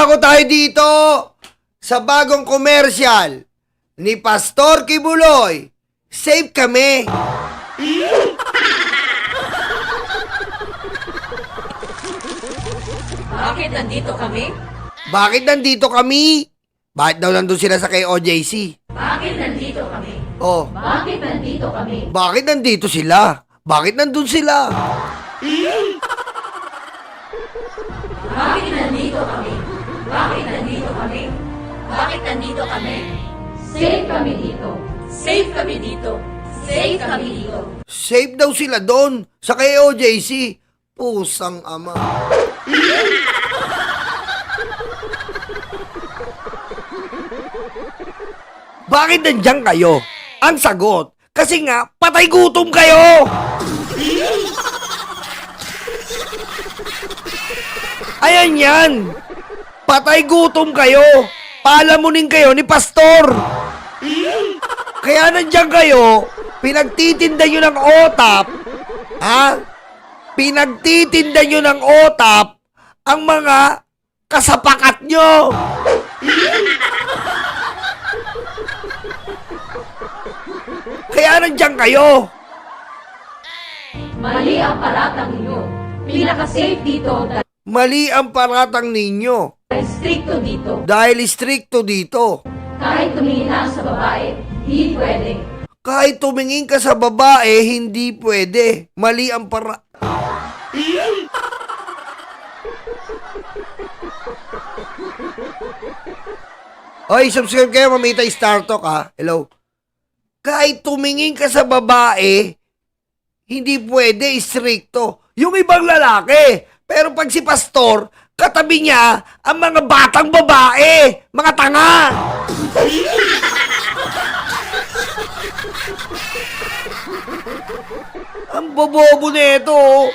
Dumako tayo dito sa bagong komersyal ni Pastor Kibuloy. Safe kami. Bakit nandito kami? Bakit nandito kami? Bakit daw nandun sila sa kay OJC? Bakit nandito kami? Oh, Bakit nandito kami? bakit nandito sila? Bakit nandun sila? Bakit nandito kami? Bakit nandito kami? Bakit nandito kami? Safe kami dito. Safe kami dito. Safe kami dito. Safe daw sila doon sa kay OJC. Pusang ama. Bakit nandiyan kayo? Ang sagot, kasi nga, patay gutom kayo! Ayan yan! Patay gutom kayo! Palamunin kayo ni Pastor! Kaya nandiyan kayo, pinagtitinda nyo ng otap, ha? Pinagtitinda nyo ng otap ang mga kasapakat nyo! Kaya nandiyan kayo! Mali ang paratang ninyo. Pinaka-safe dito Mali ang paratang ninyo dahil stricto dito. dahil istrikto dito. Kahit tumingin lang sa babae, hindi pwede. Kahit tumingin ka sa babae, hindi pwede. Mali ang Oy, subscribe kayo, Mamita Star Talk, ha? Hello. Kahit tumingin ka sa babae, hindi pwede, istrikto. Yung ibang lalaki. Pero pag si Pastor, katabi niya ang mga batang babae. Mga tanga. Ang bobobo nito.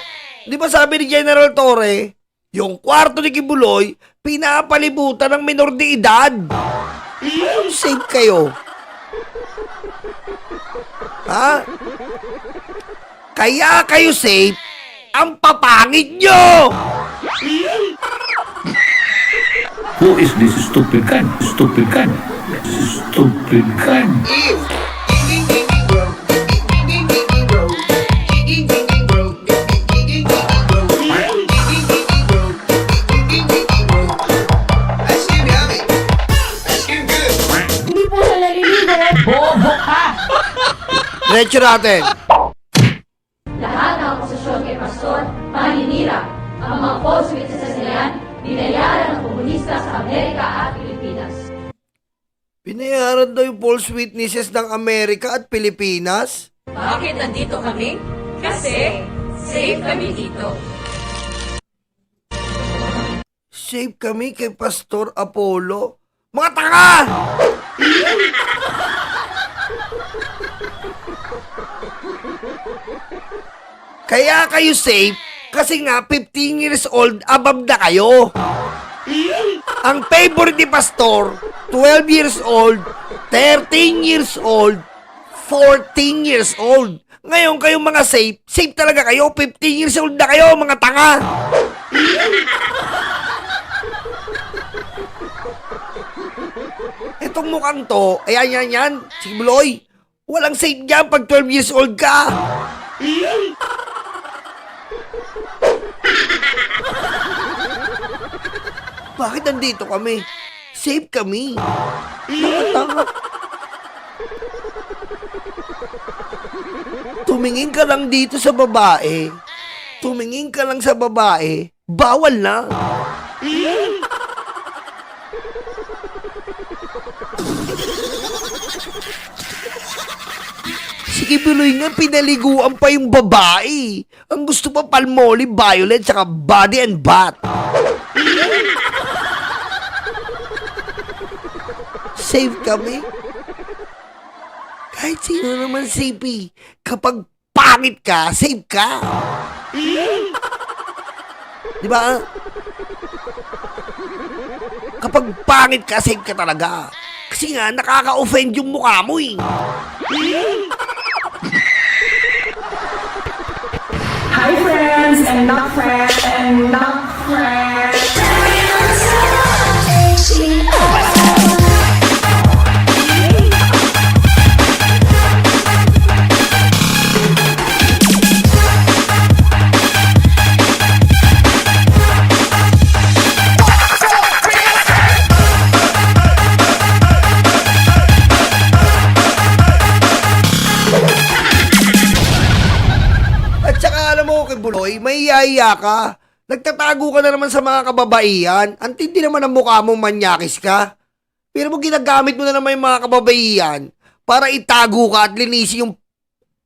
Di ba sabi ni General Torre, yung kwarto ni Kibuloy, pinapalibutan ng minor de edad. Safe kayo. Ha? Kaya kayo safe, ang papangit nyo! Who is this stupid gun? Stupid gun. Stupid gun. Hindi po sa naliligo. Bobo ka! Diretso natin. Lahat ng akusasyon kay Pastor, paninira. Ang mga false witnesses na yan, binayaran ng komunista sa Amerika at Pilipinas. Pinayaran daw yung false witnesses ng Amerika at Pilipinas? Bakit nandito kami? Kasi safe kami dito. Safe kami kay Pastor Apollo. Mga tanga! Kaya kayo safe kasi nga 15 years old above na kayo. Ang favorite ni Pastor, 12 years old, 13 years old, 14 years old. Ngayon kayong mga safe, safe talaga kayo, 15 years old na kayo, mga tanga. Itong mukhang to, ayan yan, si Buloy. Walang safe dyan pag 12 years old ka. Bakit nandito kami? Safe kami. Tanga-tanga. Tumingin ka lang dito sa babae. Tumingin ka lang sa babae. Bawal na. Sige, Biloy nga, pinaliguan pa yung babae. Ang gusto pa Palmolive, Violet, saka Body and Bath. Safe kami. Kahit sino naman safe eh. Kapag pangit ka, safe ka. Di ba? Kapag pangit ka, safe ka talaga. Kasi nga, nakaka-offend yung mukha mo eh. Hi friends and not friends and not friends. Maiyaya ka. Nagtatago ka na naman sa mga kababaihan. Ang tindi naman ang mukha mo, manyakis ka. Pero mo ginagamit mo na naman yung mga kababaihan para itago ka at linisin yung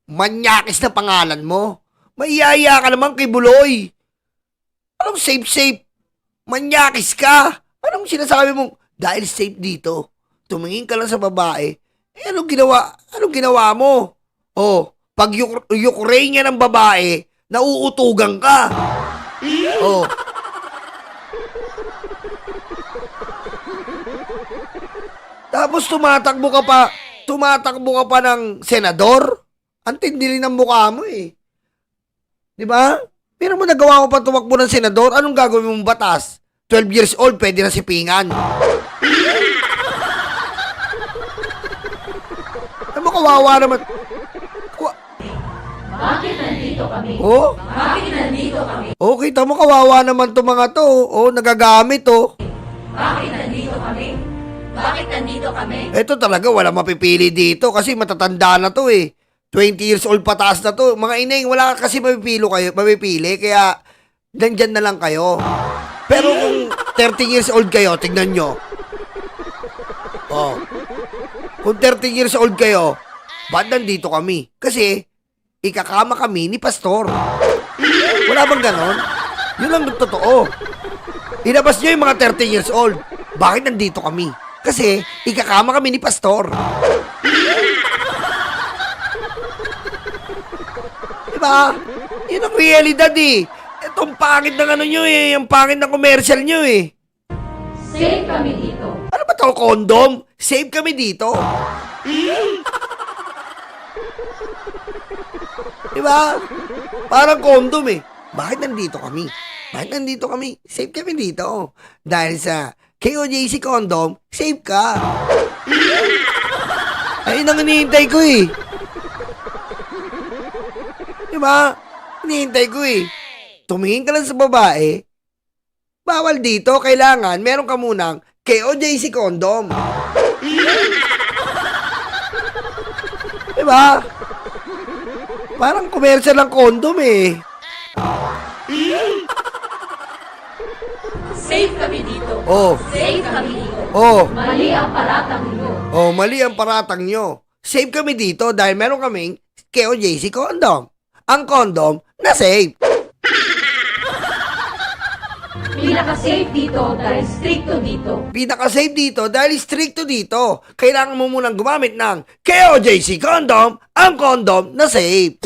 manyakis na pangalan mo. Maiyaya ka naman kay Buloy. Anong safe? Manyakis ka. Anong sinasabi mong dahil safe dito? Tumingin ka lang sa babae. Eh, anong ginawa mo? Oh, pag Ukrainian ng babae, nauutugan ka. Oh. Tapos tumatakbo ka pa ng senador? Ang tindi rin ng mukha mo eh. Di ba? Pero mo nagawa mo pa tumakbo ng senador, anong gagawin mong batas? 12 years old, pwede na sipingan. Ano kawawa naman? Bakit nandito kami? Oh? Bakit nandito kami? Oh, kita mo kawawa naman to mga to. Oh, nagagamit oh. Bakit nandito kami? Bakit nandito kami? Ito talaga, wala mapipili dito kasi matatanda na to eh. 20 years old pataas na to. Mga ineng, wala kasi mapipili, kaya nandyan na lang kayo. Pero kung 30 years old kayo, tignan nyo. Oh. Kung 30 years old kayo, ba't nandito kami? Kasi, ikakama kami ni Pastor. Wala bang ganon? Yun lang totoo. Inabas nyo yung mga 30 years old. Bakit nandito kami? Kasi, ikakama kami ni Pastor. Diba? Yun ang realidad eh. Itong pangit ng ano nyo eh. Yung pangit ng commercial nyo eh. Safe kami dito. Ano ba to? Condom? Save kami dito. Diba? Parang condom eh. Bakit nandito kami? Bakit nandito kami? Save kami dito. Dahil sa KOJC condom, save ka. Ayun ang hinihintay ko eh. Diba? Hinihintay ko eh. Tumingin ka lang sa babae. Bawal dito. Kailangan meron ka munang KOJC condom. Diba? Parang commercial ng condom eh. Safe kami dito. Oh. Safe kami dito. Oh. Mali ang paratang niyo. Oh, mali ang paratang nyo. Save kami dito dahil meron kaming KOJC condom. Ang condom na safe. Pinaka-safe dito dahil stricto dito. Pinaka-safe dito dahil stricto dito. Kailangan mo munang gumamit ng KOJC condom, ang condom na safe.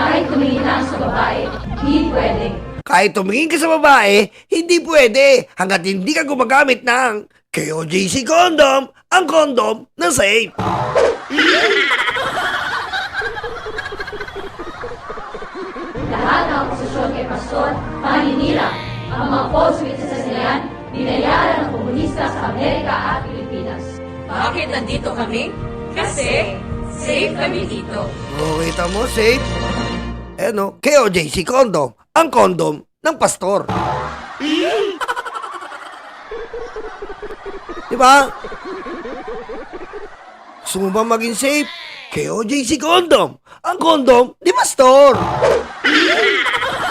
Kahit tumingin lang sa babae, hindi pwede. Kahit tumingin ka sa babae, hindi pwede hanggat hindi ka gumagamit ng KOJC condom, ang condom na safe. Lahat ng oposisyon kay Pastor, paninira. Ang mga falsehoods sa sinayan, binayaran ng komunista sa Amerika at Pilipinas. Bakit nandito kami? Kasi safe kami dito. Oh, kita mo, safe. Ano, KOJC condom, ang condom ng pastor. Diba? Gusto mo ba maging safe? KOJC condom, ang condom ni pastor.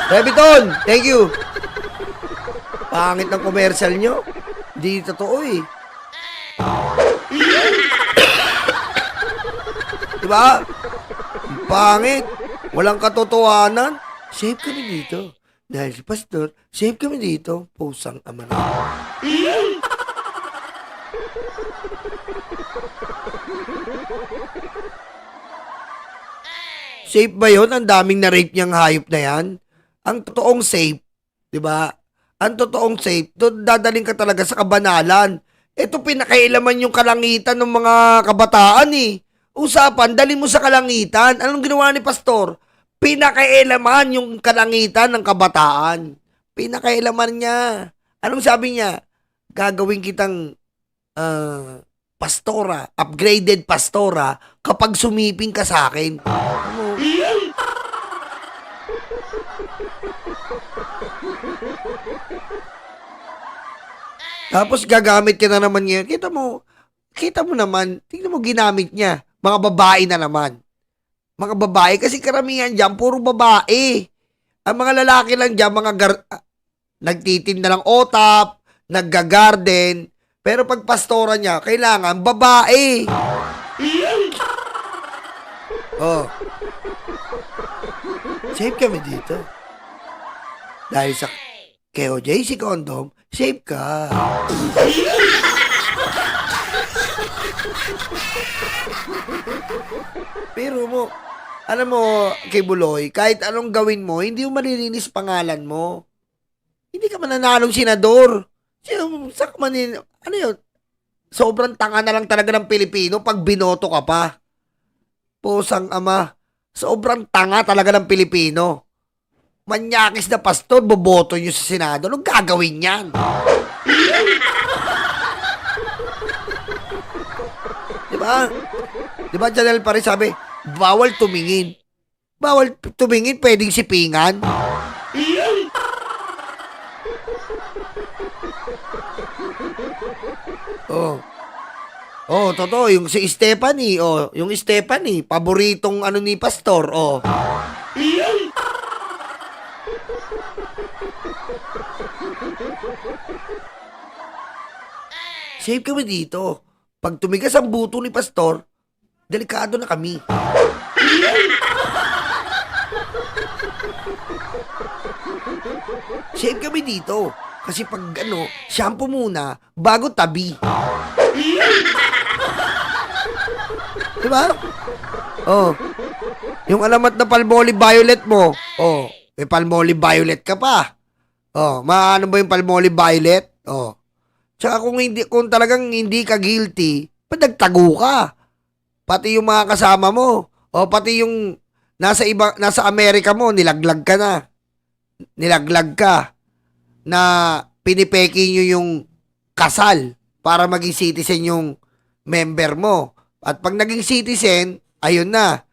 Rebiton, thank you. Pangit ng commercial nyo. Di totoo eh. Diba? Pangit. Walang katotohanan. Safe kami dito. Dahil si Pastor, safe kami dito. Pusang ama na. Safe ba yun? Ang daming na-rape niyang hayop na yan. Ang totoong safe, di ba? Ang totoong safe, doon dadaling ka talaga sa kabanalan. Ito pinakailaman yung kalangitan ng mga kabataan eh. Usapan, dalhin mo sa kalangitan. Anong ginawa ni Pastor? Pinakailaman yung kalangitan ng kabataan. Pinakailaman niya. Anong sabi niya? Gagawin kitang pastora, upgraded pastora kapag sumiping ka sa akin. Ano? Tapos gagamit ka na naman ngayon. Kita mo naman, tingnan mo ginamit niya. Mga babae na naman. Mga babae, kasi karamihan dyan, puro babae. Ang mga lalaki lang dyan, nagtitinda ng otap, nagga-garden, pero pag pastora niya, kailangan babae. Oh. Safe kami dito. Dahil sa KOJC Condom, safe ka. Pero alam mo, kay Buloy, kahit anong gawin mo, hindi mo malilinis pangalan mo. Hindi ka mananalong senador. Ano yun? Sobrang tanga na lang talaga ng Pilipino pag binoto ka pa. Pusang ama. Sobrang tanga talaga ng Pilipino. Manyakis na pastor, boboto nyo sa Senado. Anong gagawin yan? Diba? Diba, Janelle pa rin sabi, bawal tumingin. Bawal tumingin, pwedeng sipingan. Oh. Oh, totoo, yung si Stephanie, yung Stephanie, paboritong ni pastor, Safe kami dito. Pag tumigas ang buto ni pastor, delikado na kami. Safe kami dito. Kasi pag shampoo muna, bago tabi. Diba? Yung alamat na Palmolive Violet mo, may Palmolive Violet ka pa. Maano ba yung Palmolive Violet? Tsaka kung talagang hindi ka guilty, padagtago ka. Pati yung mga kasama mo, pati yung nasa Amerika mo, nilaglag ka na. Nilaglag ka na pinipeki nyo yung kasal para maging citizen yung member mo. At pag naging citizen, ayun na.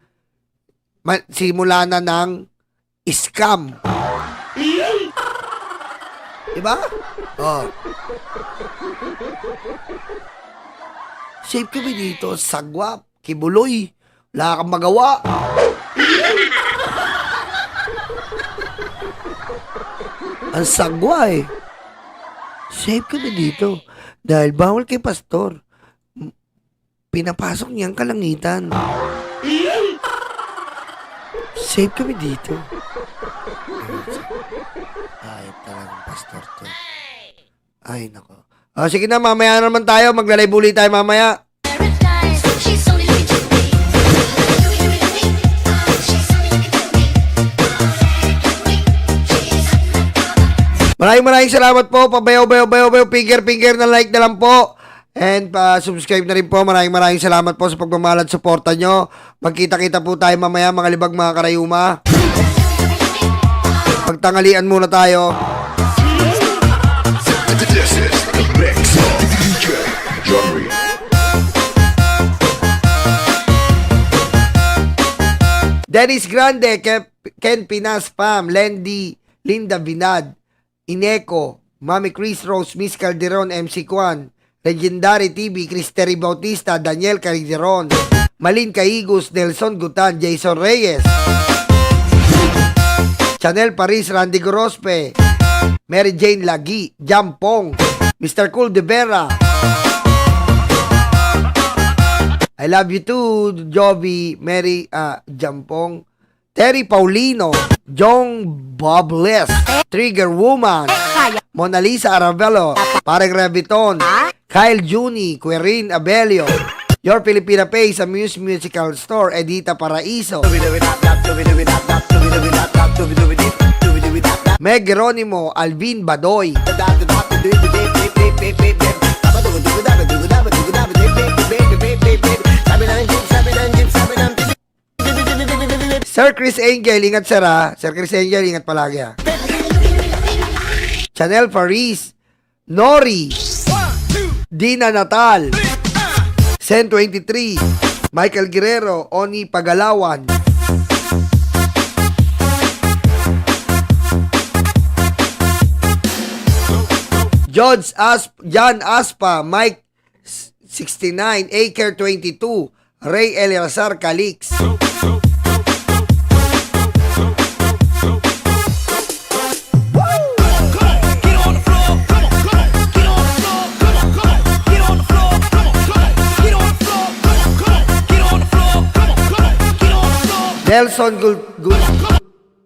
Simula na ng scam. Diba? Safe kami dito, sagwa, kibuloy. Wala kang magawa. Ang sagwa eh. Safe kami dito. Dahil bawal kay pastor. Pinapasok niyang kalangitan. Safe kami dito. Ay, talagang pastor to. Ay, nako. Sige na, mamaya naman tayo. Maglalay-buli tayo mamaya. Maraming salamat po. Pabayaw, finger na like na lang po. And subscribe na rin po. Maraming salamat po sa pagmamahal at suporta nyo. Magkita-kita po tayo mamaya, mga libag, mga karayuma. Pagtangalian muna tayo. This is the mix of DJ John Reed. Dennis Grande, Ken Pinas, Pam, Linda Binad, Ineco, Mami Chris Rose, Miss Calderon, MC Kwan, Legendary TV, Cristeri Bautista, Daniel Calderon, Malin Caigos, Nelson Gutan, Jason Reyes, Chanel Paris, Randy Gorospe, Mary Jane Lagi, Jampong, Mr. Cool De Vera, I love you too, Joby, Mary, Jampong, Terry Paulino, Jong Bobless, Trigger Woman, Mona Lisa Aravello, Pareng Reviton, Kyle Juni, Querin Abelio, Your Filipina Face, Amuse Musical Store, Edita Paraiso, Meg Geronimo, Alvin Badoy, Sir Chris Angel, ingat sir ha. Sir Chris Angel, ingat palagi ha. Chanel Faris, Nori, Dina Natal, Sen 23, Michael Guerrero, Oni Pagalawan, John Aspa, Mike 69, Aker 22, Ray Eleazar Calix.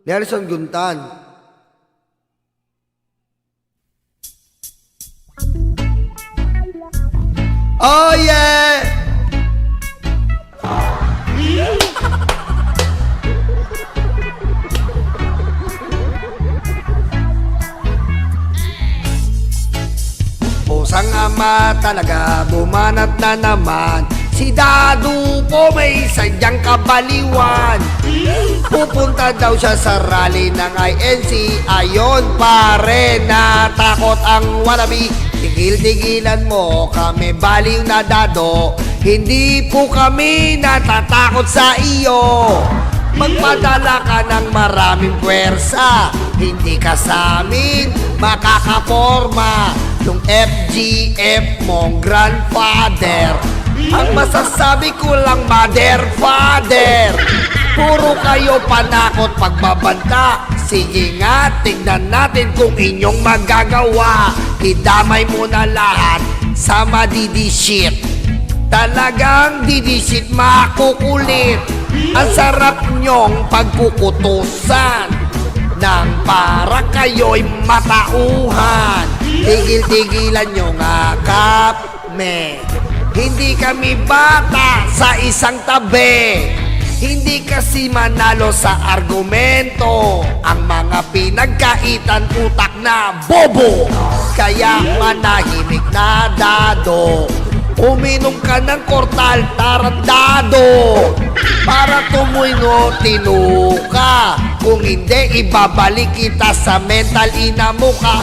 Nelson Guntan. Oh yeah! Pusang ama talaga, bumanat na naman. Si Dadu po may sadyang kabaliwan. Pupunta daw siya sa rally ng INC. Ayon pare, natakot ang wanabi. Tigil-tigilan mo kami, baliw na Dado. Hindi po kami natatakot sa iyo. Magpadala ka ng maraming puwersa, hindi ka sa amin makakaporma. Yung FGF mong grandfather, ang masasabi ko lang mother, father. Puro kayo panakot pagbabanta. Sige nga, tignan natin kung inyong magagawa. Idamay mo na lahat sa madidishit. Talagang didisit makukulit. Ang sarap nyong pagkukutusan nang para kayo'y matauhan. Tigil-tigilan nyo nga kami. Hindi kami bata sa isang tabi. Hindi kasi manalo sa argumento ang mga pinagkaitan utak na bobo. Kaya manahimik na Dado, uminom ka ng kortal tarandado para tumuino tinuka. Kung hindi, ibabalik kita sa mental ina mo ka.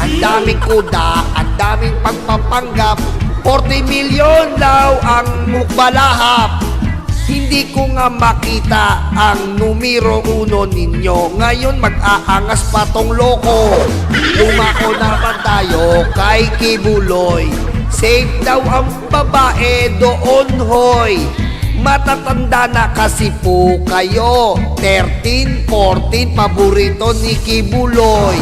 Ang daming kuda, ang daming pagpapanggap. 40 milyon daw ang mukbalahap. Hindi ko nga makita ang numero 1 ninyo. Ngayon mag-aangas pa tong loko. Lumako naman tayo kay Kibuloy. Safe daw ang babae doon hoy. Matatanda na kasi po kayo. 13, 14, paborito ni Kibuloy.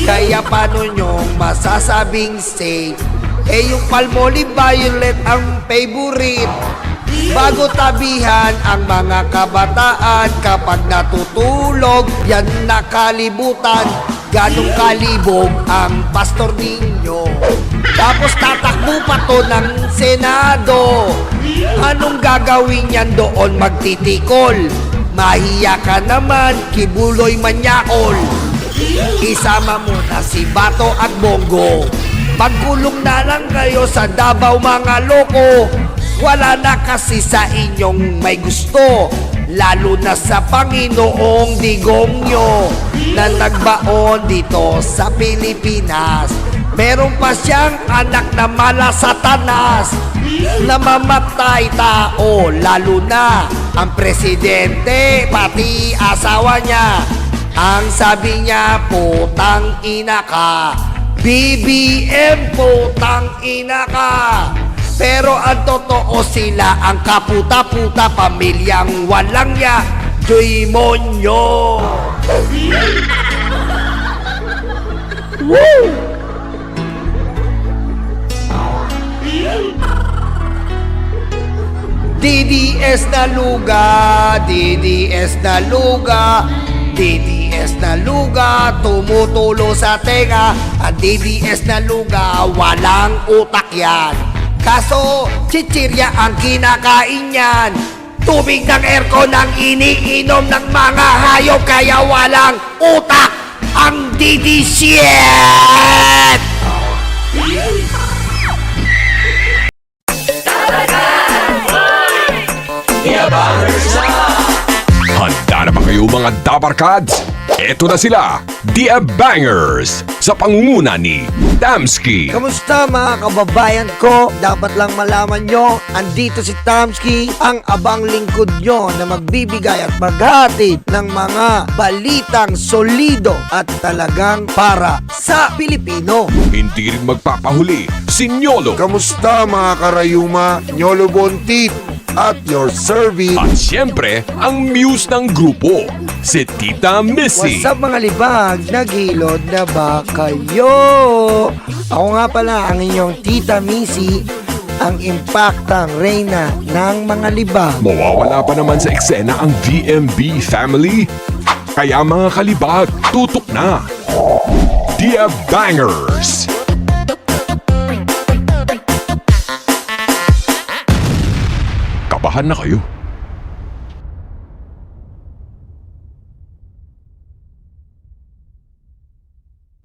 Kaya paano nyong masasabing safe? Eh yung Palmolive Violet ang favorite. Bago tabihan ang mga kabataan kapag natutulog, yan nakalibutan. Ganong kalibog ang pastor ninyo. Tapos tatakbo pa to ng Senado. Anong gagawin yan doon magtitikol? Mahiya ka naman, Kibuloy manyakol. Isama mo na si Bato at Bongo. Pagkulong na lang kayo sa Davao mga loko. Wala na kasi sa inyong may gusto, lalo na sa Panginoong digong nyo na nagbaon dito sa Pilipinas. Meron pa siyang anak na mala satanas, namamatay tao, lalo na ang presidente, pati asawa niya. Ang sabi niya, putang ina ka, BBM, putang ina ka. Pero ang totoo sila ang kaputa-puta pamilyang walang ya, Joy Monyo. Woo! DDS na luga, DDS na luga, DDS na luga, tumutulo sa tenga. Ang DDS na luga, walang utak yan. Kaso, chichirya ang kinakain yan. Tubig ng aircon ang iniinom ng mga hayop, kaya walang utak ang DDS! Handa na ba kayo mga Dabarkads? Eto na sila, The Bangers, sa pangunguna ni Tamski. Kamusta mga kababayan ko? Dapat lang malaman nyo, andito si Tamski, ang abang lingkod nyo na magbibigay at maghatid ng mga balitang solido at talagang para sa Pilipino. Hindi rin magpapahuli si Nyolo. Kamusta mga karayuma? Nyolo Bontit. at your service. At siyempre, ang muse ng grupo, si Tita Missy. What's up mga libag? Naghilod na ba kayo? Ako nga pala ang inyong Tita Missy, ang impactang reyna ng mga libag. Mawawala pa naman sa eksena ang DMB family. Kaya mga kalibag, tutok na! The Bangers! Kabahan na kayo.